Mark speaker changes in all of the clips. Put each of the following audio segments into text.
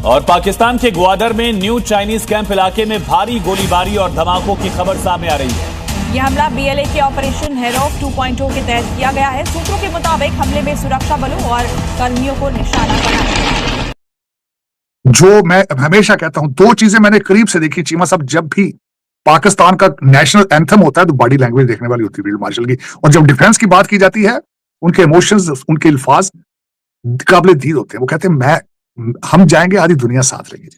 Speaker 1: और पाकिस्तान के ग्वादर में न्यू चाइनीज कैंप इलाके में भारी गोलीबारी और धमाकों की खबर सामने आ रही है।
Speaker 2: यह हमला बीएलए के ऑपरेशन हेरोफ 2.0 के तहत किया गया है। सूत्रों के मुताबिक हमले में सुरक्षा बलों और कर्मियों को निशाना बनाया।
Speaker 3: जो मैं हमेशा कहता हूं, दो चीजें मैंने करीब से देखी चीमा साहब। जब भी पाकिस्तान का नेशनल एंथम होता है तो बॉडी लैंग्वेज देखने वाली होती है फील्ड मार्शल की, और जब डिफेंस की बात की जाती है उनके इमोशंस, उनके अल्फाज काबिल दीद होते हैं। वो कहते हैं हम जाएंगे, आधी दुनिया साथ रहेगी।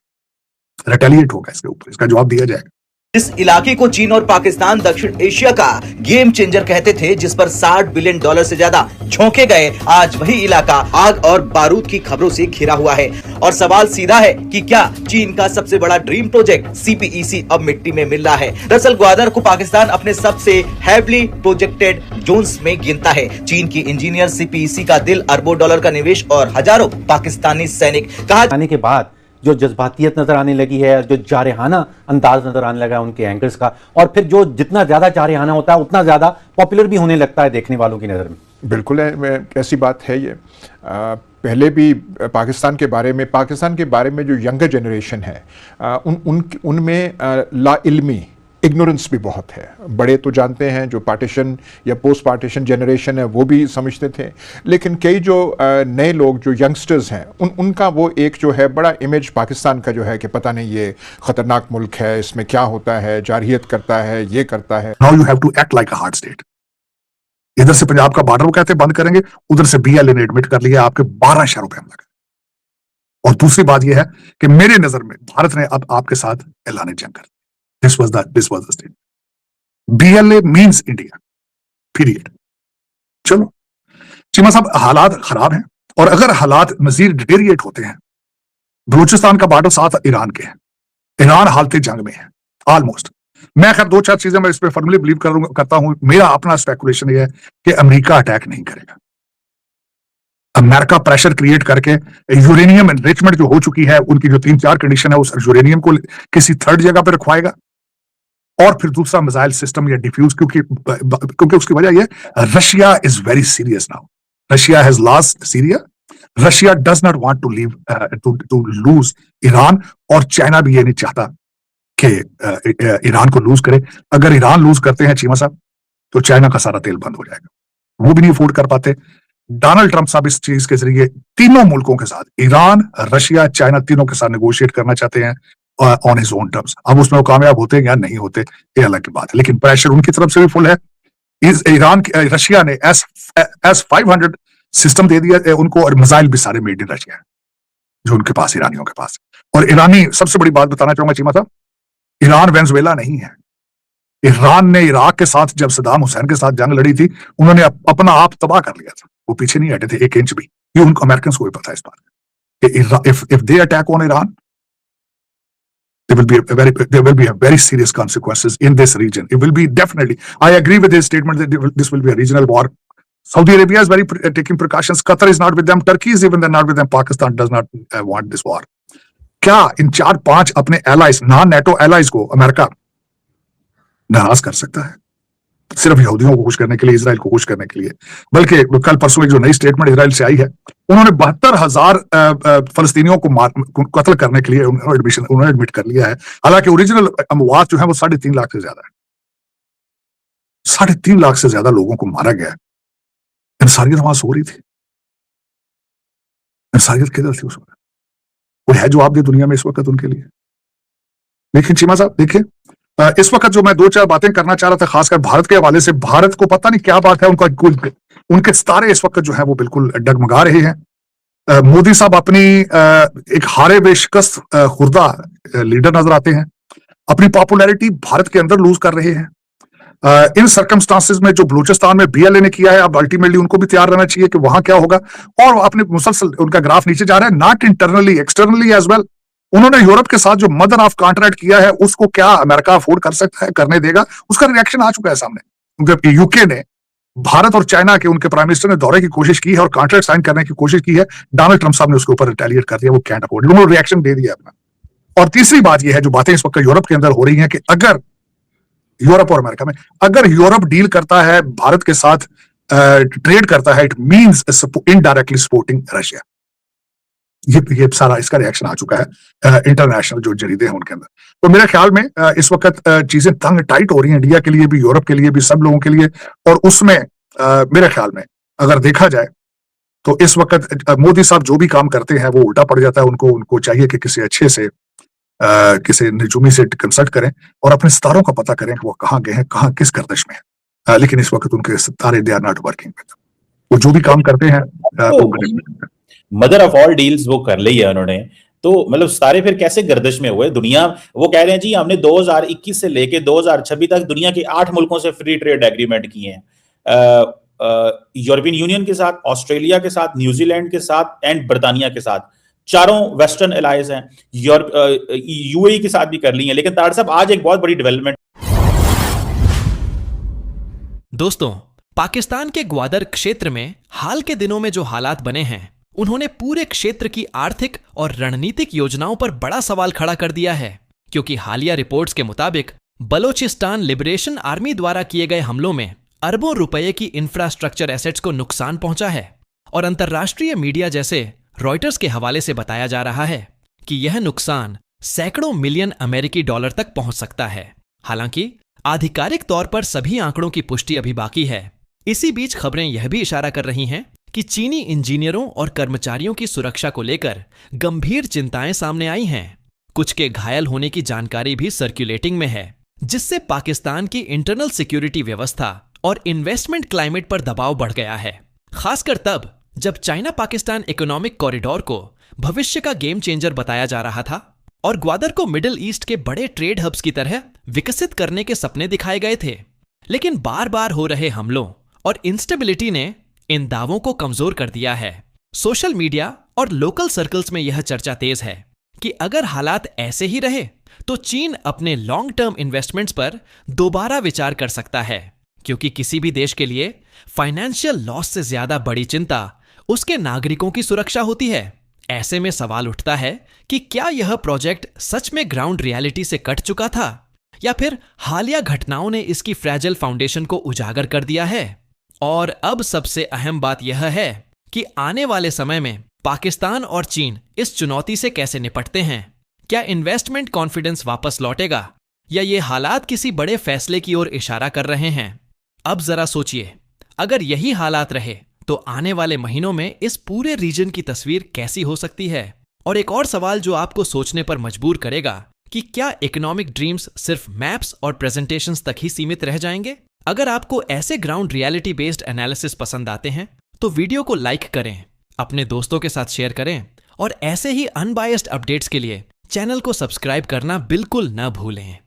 Speaker 3: रिटेलिएट होगा इसके ऊपर, इसका जवाब दिया जाएगा।
Speaker 4: इस इलाके को चीन और पाकिस्तान दक्षिण एशिया का गेम चेंजर कहते थे, जिस पर $60 बिलियन से ज्यादा झोंके गए। आज वही इलाका आग और बारूद की खबरों से घिरा हुआ है और सवाल सीधा है कि क्या चीन का सबसे बड़ा ड्रीम प्रोजेक्ट CPEC अब मिट्टी में मिल रहा है। दरअसल ग्वादर को पाकिस्तान अपने सबसे हैवली प्रोजेक्टेड जोन्स में गिनता है। चीन की इंजीनियर CPEC का दिल, अरबों डॉलर का निवेश और हजारों पाकिस्तानी सैनिक। कहा
Speaker 5: के बाद जो जज्बातियत नजर आने लगी है, जो जारहाना अंदाज नजर आने लगा है उनके एंकर्स का, और फिर जो जितना ज्यादा जारहाना होता है उतना ज्यादा पॉपुलर भी होने लगता है देखने वालों की नजर में।
Speaker 6: बिल्कुल है, कैसी बात है ये। पहले भी पाकिस्तान के बारे में जो यंगर जनरेशन है उनमें ला इल्मी, इग्नोरेंस भी बहुत है। बड़े तो जानते हैं, जो पार्टीशन या पोस्ट पार्टीशन जनरेशन है वो भी समझते थे, लेकिन कई जो नए लोग, जो यंगस्टर्स हैं, उनका वो एक जो है बड़ा इमेज पाकिस्तान का जो है कि पता नहीं ये खतरनाक मुल्क है, इसमें क्या होता है, जारहियत करता है, ये करता है।
Speaker 3: Now you have to act like a hard state. इधर से पंजाब का बॉर्डर वो कहते हैं बंद करेंगे, उधर से BLA ने एडमिट कर लिया आपके 12 शहरों पे हमला कर। और दूसरी बात यह है कि मेरे नजर में भारत ने अब आपके साथ ऐलान जंग कर। This was the statement. BLA means India. Period. चलो चीमा साहब, हालात खराब हैं, और अगर हालात मजीद डिटेरिएट होते हैं, बलूचिस्तान का बॉर्डर साथ ईरान के है, ईरान हालत जंग में है ऑलमोस्ट। मैं खैर 2-4 चीजें मैं इस पर फॉर्मली बिलीव करता हूं। मेरा अपना स्पेकुलेशन यह है कि अमेरिका अटैक नहीं करेगा। अमेरिका प्रेशर क्रिएट करके यूरेनियम एनरिचमेंट जो हो चुकी है, उनकी जो 3-4 कंडीशन है, उस यूरेनियम को किसी थर्ड जगह पर रखवाएगा, और फिर दूसरा मिसाइल सिस्टम या डिफ्यूज, क्योंकि उसकी वजह यह, Russia is very serious now. Russia has lost Syria. Russia does not want to leave to lose Iran, और चाइना भी ये नहीं चाहता कि ईरान को लूज करे। अगर ईरान लूज करते हैं चीमा साहब, तो चाइना का सारा तेल बंद हो जाएगा, वो भी नहीं अफोर्ड कर पाते। डोनाल्ड ट्रंप साहब इस चीज के जरिए तीनों मुल्कों के साथ, ईरान, रशिया, चाइना, तीनों के साथ नेगोशिएट करना चाहते हैं ऑन हिज ओन टर्म्स। अब उसमें वो कामयाब होते हैं या नहीं होते, ये अलग की बात है, लेकिन प्रेशर उनकी तरफ से भी फुल है। रशिया ने S-500 सिस्टम दे दिया उनको, और मिसाइल भी सारे मेड इन रशिया जो उनके पास, ईरानियों के पास। और ईरानी, सबसे बड़ी बात बताना चाहूंगा चीमा साहब, ईरान वेनेजुएला नहीं है। ईरान ने इराक के साथ, जब सद्दाम हुसैन के साथ जंग लड़ी थी, उन्होंने अपना आप तबाह कर लिया था, वो पीछे नहीं हटे थे 1 इंच भी। ये उनको अमेरिकन को भी पता है इस बात कि if they attack on Iran, there will be a very serious consequences in this region. It will be definitely, I agree with his statement that this will be a regional war. Saudi Arabia is taking precautions. Qatar is not with them. Turkey is even not with them. Pakistan does not want this war. क्या इन 4-5 अपने allies, non NATO allies को America नाराज कर सकता है? सिर्फ यहूदियों को खुश करने के लिए, इजराइल को खुश करने के लिए? बल्कि कल परसों एक जो नई स्टेटमेंट इजराइल से आई है, उन्होंने 72,000 फलस्तीनियों को कत्ल करने के लिए उन्होंने एडमिट कर लिया है। हालांकि ओरिजिनल अमवात जो है वो 3.5 लाख से ज्यादा है। 3.5 लाख से ज्यादा लोगों को मारा गया है। इंसानियत वहां सो रही थी। इंसानियत किधर थी उस वक्त? कोई है जवाब दे दुनिया में इस वक्त उनके लिए? लेकिन चीमा साहब देखिए, इस वक्त जो मैं 2-4 बातें करना चाह रहा था, खासकर भारत के हवाले से, भारत को पता नहीं क्या बात है, उनके सितारे इस वक्त जो है वो बिल्कुल डगमगा रहे हैं। मोदी साहब अपनी एक हारे वे शिकस्त खुर्दा लीडर नजर आते हैं, अपनी पॉपुलैरिटी भारत के अंदर लूज कर रहे हैं। इन सर्कमस्टांसेस में जो बलूचिस्तान में BLA ने किया है, अब अल्टीमेटली उनको भी तैयार रहना चाहिए कि वहां क्या होगा। और अपने मुसलसल उनका ग्राफ नीचे जा रहा है, not internally, externally as well. उन्होंने यूरोप के साथ जो मदर ऑफ कॉन्ट्रैक्ट किया है, उसको क्या अमेरिका अफोर्ड कर सकता है, करने देगा? उसका रिएक्शन आ चुका है सामने। क्योंकि यूके ने, भारत और चाइना के उनके प्राइम मिनिस्टर ने दौरे की कोशिश की है और कॉन्ट्रैक्ट साइन करने की कोशिश की है। डोनाल्ड ट्रंप साहब ने उसके ऊपर रिटेलिएट कर दिया, वो कैंट अफोर्ड, उन्होंने रिएक्शन दे दिया अपना। और तीसरी बात यह है, जो बातें इस वक्त यूरोप के अंदर हो रही हैं, कि अगर यूरोप और अमेरिका में, अगर यूरोप डील करता है भारत के साथ, ट्रेड करता है, it means indirectly supporting Russia. ये सारा इसका रिएक्शन आ चुका है इंटरनेशनल जो जरीदे हैं उनके अंदर। तो मेरे ख्याल में इस वक्त चीजें तंग टाइट हो रही हैं, इंडिया के लिए भी, यूरोप के लिए भी, सब लोगों के लिए। और उसमें मेरे ख्याल में अगर देखा जाए तो इस वक्त मोदी साहब जो भी काम करते हैं वो उल्टा पड़ जाता है। उनको चाहिए कि किसी अच्छे से किसी निजुमी से कंसल्ट करें और अपने सितारों का पता करें कि वो कहाँ गए हैं, कहाँ किस गर्दिश में है। लेकिन इस वक्त उनके सितारे दे आर नॉट वर्किंग। वो जो भी काम करते हैं
Speaker 7: मदर ऑफ ऑल डील्स वो कर ली है उन्होंने। तो मतलब सारे फिर कैसे गर्दिश में हुए दुनिया? वो कह रहे हैं जी हमने 2021 से लेके 2026 तक दुनिया के 8 मुल्कों से फ्री ट्रेड एग्रीमेंट किए हैं, यूरोपियन यूनियन के साथ, ऑस्ट्रेलिया के साथ, न्यूजीलैंड के साथ एंड बर्तानिया के साथ। चारों वेस्टर्न एलाइज हैं, यूएई के साथ भी कर ली हैं। लेकिन तार साहब आज एक बहुत बड़ी डेवलपमेंट।
Speaker 8: दोस्तों, पाकिस्तान के ग्वादर क्षेत्र में हाल के दिनों में जो हालात बने हैं, उन्होंने पूरे क्षेत्र की आर्थिक और रणनीतिक योजनाओं पर बड़ा सवाल खड़ा कर दिया है। क्योंकि हालिया रिपोर्ट्स के मुताबिक बलोचिस्तान लिबरेशन आर्मी द्वारा किए गए हमलों में अरबों रुपए की इंफ्रास्ट्रक्चर एसेट्स को नुकसान पहुंचा है। और अंतर्राष्ट्रीय मीडिया जैसे रॉयटर्स के हवाले से बताया जा रहा है कि यह नुकसान सैकड़ों मिलियन अमेरिकी डॉलर तक पहुंच सकता है। हालांकि आधिकारिक तौर पर सभी आंकड़ों की पुष्टि अभी बाकी है। इसी बीच खबरें यह भी इशारा कर रही हैं कि चीनी इंजीनियरों और कर्मचारियों की सुरक्षा को लेकर गंभीर चिंताएं सामने आई हैं। कुछ के घायल होने की जानकारी भी सर्कुलेटिंग में है, जिससे पाकिस्तान की इंटरनल सिक्योरिटी व्यवस्था और इन्वेस्टमेंट क्लाइमेट पर दबाव बढ़ गया है। खासकर तब जब चाइना पाकिस्तान इकोनॉमिक कॉरिडोर को भविष्य का गेम चेंजर बताया जा रहा था और ग्वादर को मिडिल ईस्ट के बड़े ट्रेड हब्स की तरह विकसित करने के सपने दिखाए गए थे। लेकिन बार बार हो रहे हमलों और इंस्टेबिलिटी ने इन दावों को कमजोर कर दिया है। सोशल मीडिया और लोकल सर्कल्स में यह चर्चा तेज है कि अगर हालात ऐसे ही रहे तो चीन अपने लॉन्ग टर्म इन्वेस्टमेंट्स पर दोबारा विचार कर सकता है। क्योंकि किसी भी देश के लिए फाइनेंशियल लॉस से ज्यादा बड़ी चिंता उसके नागरिकों की सुरक्षा होती है। ऐसे में सवाल उठता है कि क्या यह प्रोजेक्ट सच में ग्राउंड रियलिटी से कट चुका था या फिर हालिया घटनाओं ने इसकी फ्रैजाइल फाउंडेशन को उजागर कर दिया है। और अब सबसे अहम बात यह है कि आने वाले समय में पाकिस्तान और चीन इस चुनौती से कैसे निपटते हैं। क्या इन्वेस्टमेंट कॉन्फिडेंस वापस लौटेगा या ये हालात किसी बड़े फैसले की ओर इशारा कर रहे हैं? अब जरा सोचिए, अगर यही हालात रहे तो आने वाले महीनों में इस पूरे रीजन की तस्वीर कैसी हो सकती है। और एक और सवाल जो आपको सोचने पर मजबूर करेगा कि क्या इकोनॉमिक ड्रीम्स सिर्फ मैप्स और प्रेजेंटेशंस तक ही सीमित रह जाएंगे? अगर आपको ऐसे ग्राउंड रियलिटी बेस्ड एनालिसिस पसंद आते हैं तो वीडियो को लाइक करें, अपने दोस्तों के साथ शेयर करें और ऐसे ही अनबायस्ड अपडेट्स के लिए चैनल को सब्सक्राइब करना बिल्कुल न भूलें।